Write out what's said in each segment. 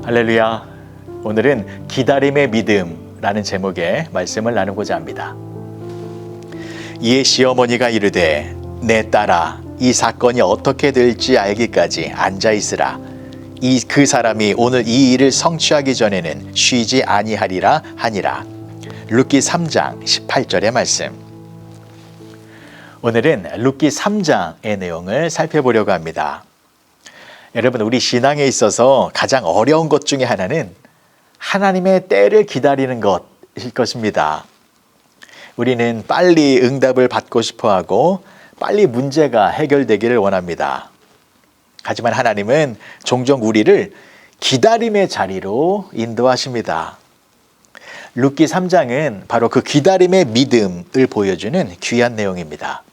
할렐루야. 오늘은 기다림의 믿음라는 제목의 말씀을 나누고자 합니다. 이에 시어머니가 이르되 내 딸아 이 사건이 어떻게 될지 알기까지 앉아 있으라. 그 사람이 오늘 이 일을 성취하기 전에는 쉬지 아니하리라 하니라. 룻기 3장 18절의 말씀. 오늘은 룻기 3장의 내용을 살펴보려고 합니다. 여러분, 우리 신앙에 있어서 가장 어려운 것 중에 하나는 하나님의 때를 기다리는 것일 것입니다. 우리는 빨리 응답을 받고 싶어하고 빨리 문제가 해결되기를 원합니다. 하지만 하나님은 종종 우리를 기다림의 자리로 인도하십니다. 룻기 3장은 바로 그 기다림의 믿음을 보여주는 귀한 내용입니다.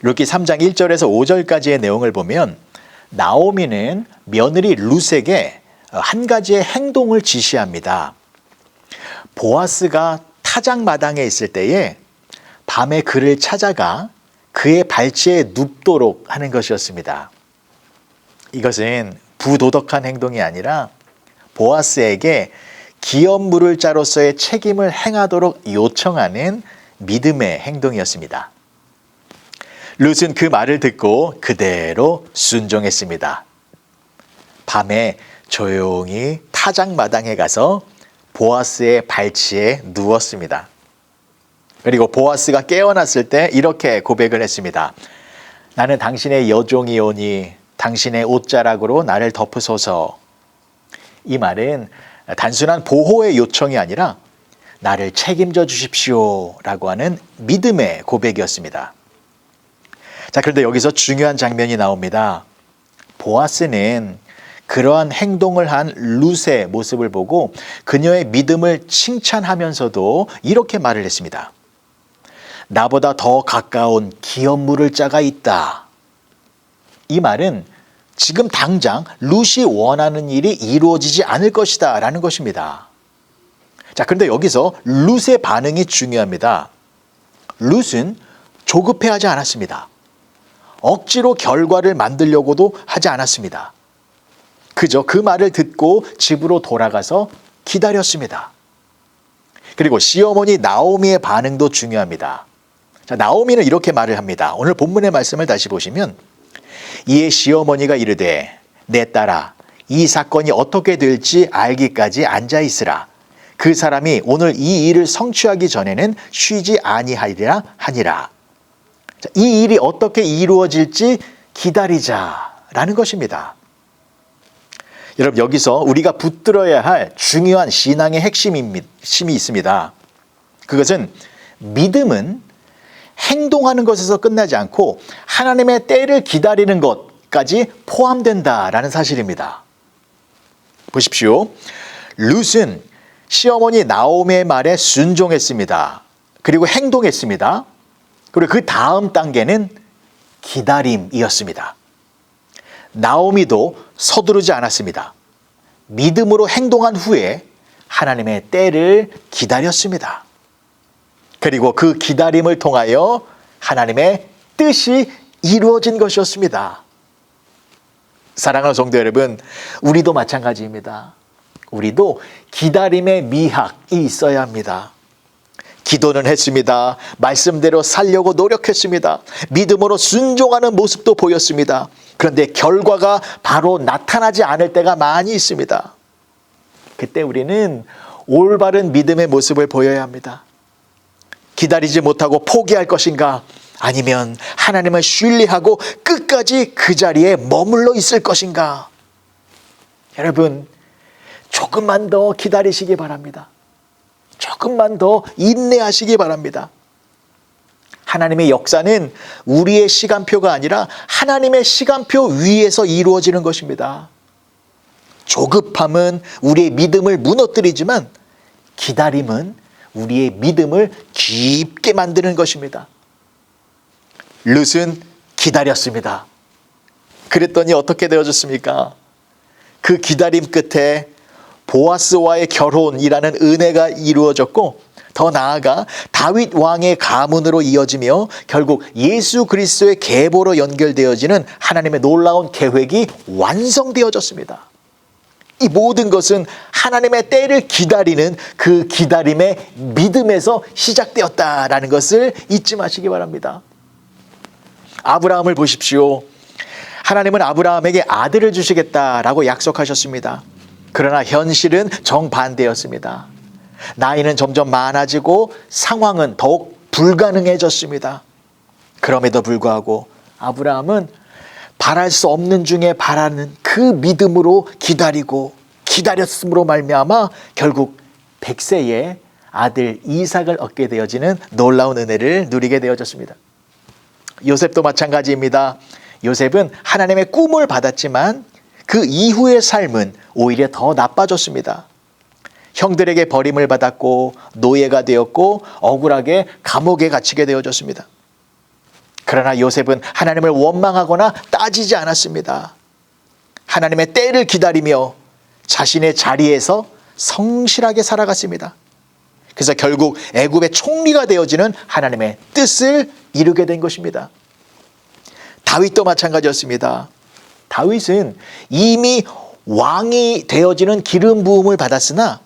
룻기 3장 1절에서 5절까지의 내용을 보면 나오미는 며느리 룻에게 한 가지의 행동을 지시합니다. 보아스가 타작마당에 있을 때에 밤에 그를 찾아가 그의 발치에 눕도록 하는 것이었습니다. 이것은 부도덕한 행동이 아니라 보아스에게 기업 물을 자로서의 책임을 행하도록 요청하는 믿음의 행동이었습니다. 룻은 그 말을 듣고 그대로 순종했습니다. 밤에 조용히 타작마당에 가서 보아스의 발치에 누웠습니다. 그리고 보아스가 깨어났을 때 이렇게 고백을 했습니다. 나는 당신의 여종이오니 당신의 옷자락으로 나를 덮으소서. 이 말은 단순한 보호의 요청이 아니라 나를 책임져 주십시오 라고 하는 믿음의 고백이었습니다. 자, 그런데 여기서 중요한 장면이 나옵니다. 보아스는 그러한 행동을 한 룻의 모습을 보고 그녀의 믿음을 칭찬하면서도 이렇게 말을 했습니다. 나보다 더 가까운 기업 물을 자가 있다. 이 말은 지금 당장 룻이 원하는 일이 이루어지지 않을 것이다 라는 것입니다. 자, 그런데 여기서 룻의 반응이 중요합니다. 룻은 조급해하지 않았습니다. 억지로 결과를 만들려고도 하지 않았습니다. 그저 그 말을 듣고 집으로 돌아가서 기다렸습니다. 그리고 시어머니 나오미의 반응도 중요합니다. 자, 나오미는 이렇게 말을 합니다. 오늘 본문의 말씀을 다시 보시면 이에 시어머니가 이르되 내 딸아 이 사건이 어떻게 될지 알기까지 앉아 있으라. 그 사람이 오늘 이 일을 성취하기 전에는 쉬지 아니하리라 하니라. 자, 이 일이 어떻게 이루어질지 기다리자라는 것입니다. 여러분, 여기서 우리가 붙들어야 할 중요한 신앙의 핵심이 있습니다. 그것은 믿음은 행동하는 것에서 끝나지 않고 하나님의 때를 기다리는 것까지 포함된다라는 사실입니다. 보십시오. 룻은 시어머니 나오미의 말에 순종했습니다. 그리고 행동했습니다. 그리고 그 다음 단계는 기다림이었습니다. 나오미도 서두르지 않았습니다. 믿음으로 행동한 후에 하나님의 때를 기다렸습니다. 그리고 그 기다림을 통하여 하나님의 뜻이 이루어진 것이었습니다. 사랑하는 성도 여러분, 우리도 마찬가지입니다. 우리도 기다림의 미학이 있어야 합니다. 기도는 했습니다. 말씀대로 살려고 노력했습니다. 믿음으로 순종하는 모습도 보였습니다. 그런데 결과가 바로 나타나지 않을 때가 많이 있습니다. 그때 우리는 올바른 믿음의 모습을 보여야 합니다. 기다리지 못하고 포기할 것인가? 아니면 하나님을 신뢰하고 끝까지 그 자리에 머물러 있을 것인가? 여러분, 조금만 더 기다리시기 바랍니다. 조금만 더 인내하시기 바랍니다. 하나님의 역사는 우리의 시간표가 아니라 하나님의 시간표 위에서 이루어지는 것입니다. 조급함은 우리의 믿음을 무너뜨리지만 기다림은 우리의 믿음을 깊게 만드는 것입니다. 룻은 기다렸습니다. 그랬더니 어떻게 되어졌습니까? 그 기다림 끝에 보아스와의 결혼이라는 은혜가 이루어졌고 더 나아가 다윗 왕의 가문으로 이어지며 결국 예수 그리스도의 계보로 연결되어지는 하나님의 놀라운 계획이 완성되어졌습니다. 이 모든 것은 하나님의 때를 기다리는 그 기다림의 믿음에서 시작되었다라는 것을 잊지 마시기 바랍니다. 아브라함을 보십시오. 하나님은 아브라함에게 아들을 주시겠다라고 약속하셨습니다. 그러나 현실은 정반대였습니다. 나이는 점점 많아지고 상황은 더욱 불가능해졌습니다. 그럼에도 불구하고 아브라함은 바랄 수 없는 중에 바라는 그 믿음으로 기다렸음으로 말미암아 결국 100세에 아들 이삭을 얻게 되어지는 놀라운 은혜를 누리게 되어졌습니다. 요셉도 마찬가지입니다. 요셉은 하나님의 꿈을 받았지만 그 이후의 삶은 오히려 더 나빠졌습니다. 형들에게 버림을 받았고 노예가 되었고 억울하게 감옥에 갇히게 되어졌습니다. 그러나 요셉은 하나님을 원망하거나 따지지 않았습니다. 하나님의 때를 기다리며 자신의 자리에서 성실하게 살아갔습니다. 그래서 결국 애굽의 총리가 되어지는 하나님의 뜻을 이루게 된 것입니다. 다윗도 마찬가지였습니다. 다윗은 이미 왕이 되어지는 기름 부음을 받았으나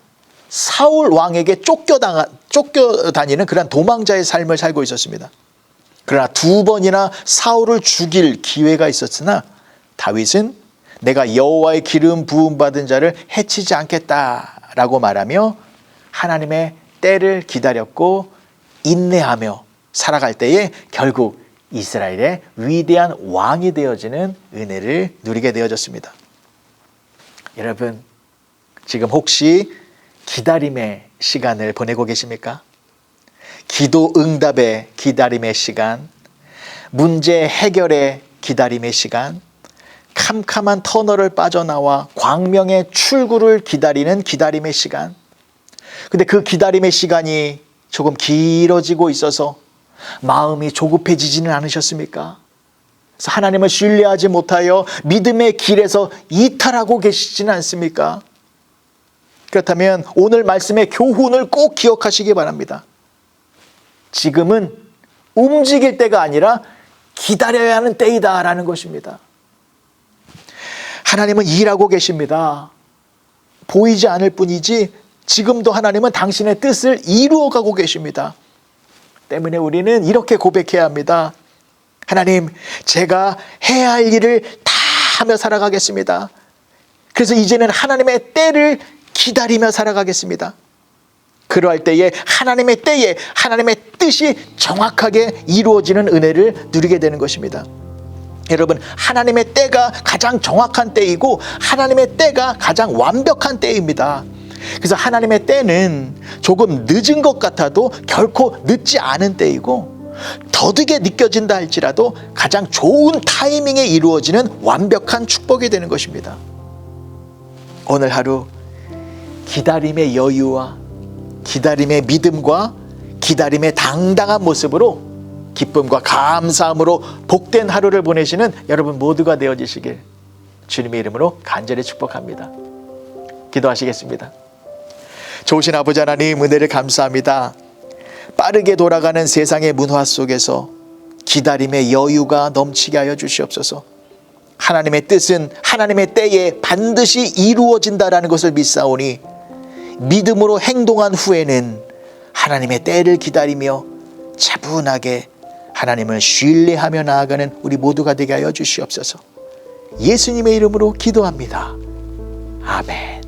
사울 왕에게 쫓겨다니는 그런 도망자의 삶을 살고 있었습니다. 그러나 2번이나 사울을 죽일 기회가 있었으나 다윗은 내가 여호와의 기름 부음 받은 자를 해치지 않겠다라고 말하며 하나님의 때를 기다렸고 인내하며 살아갈 때에 결국 이스라엘의 위대한 왕이 되어지는 은혜를 누리게 되어졌습니다. 여러분, 지금 혹시 기다림의 시간을 보내고 계십니까? 기도 응답의 기다림의 시간, 문제 해결의 기다림의 시간, 캄캄한 터널을 빠져나와 광명의 출구를 기다리는 기다림의 시간. 근데 그 기다림의 시간이 조금 길어지고 있어서 마음이 조급해지지는 않으셨습니까? 그래서 하나님을 신뢰하지 못하여 믿음의 길에서 이탈하고 계시지는 않습니까? 그렇다면 오늘 말씀의 교훈을 꼭 기억하시기 바랍니다. 지금은 움직일 때가 아니라 기다려야 하는 때이다라는 것입니다. 하나님은 일하고 계십니다. 보이지 않을 뿐이지 지금도 하나님은 당신의 뜻을 이루어가고 계십니다. 때문에 우리는 이렇게 고백해야 합니다. 하나님, 제가 해야 할 일을 다 하며 살아가겠습니다. 그래서 이제는 하나님의 때를 기다리며 살아가겠습니다. 그러할 때에 하나님의 때에 하나님의 뜻이 정확하게 이루어지는 은혜를 누리게 되는 것입니다. 여러분, 하나님의 때가 가장 정확한 때이고 하나님의 때가 가장 완벽한 때입니다. 그래서 하나님의 때는 조금 늦은 것 같아도 결코 늦지 않은 때이고 더디게 느껴진다 할지라도 가장 좋은 타이밍에 이루어지는 완벽한 축복이 되는 것입니다. 오늘 하루 기다림의 여유와 기다림의 믿음과 기다림의 당당한 모습으로 기쁨과 감사함으로 복된 하루를 보내시는 여러분 모두가 되어지시길 주님의 이름으로 간절히 축복합니다. 기도하시겠습니다. 좋으신 아버지 하나님, 은혜를 감사합니다. 빠르게 돌아가는 세상의 문화 속에서 기다림의 여유가 넘치게 하여 주시옵소서. 하나님의 뜻은 하나님의 때에 반드시 이루어진다라는 것을 믿사오니 믿음으로 행동한 후에는 하나님의 때를 기다리며 차분하게 하나님을 신뢰하며 나아가는 우리 모두가 되게 하여 주시옵소서. 예수님의 이름으로 기도합니다. 아멘.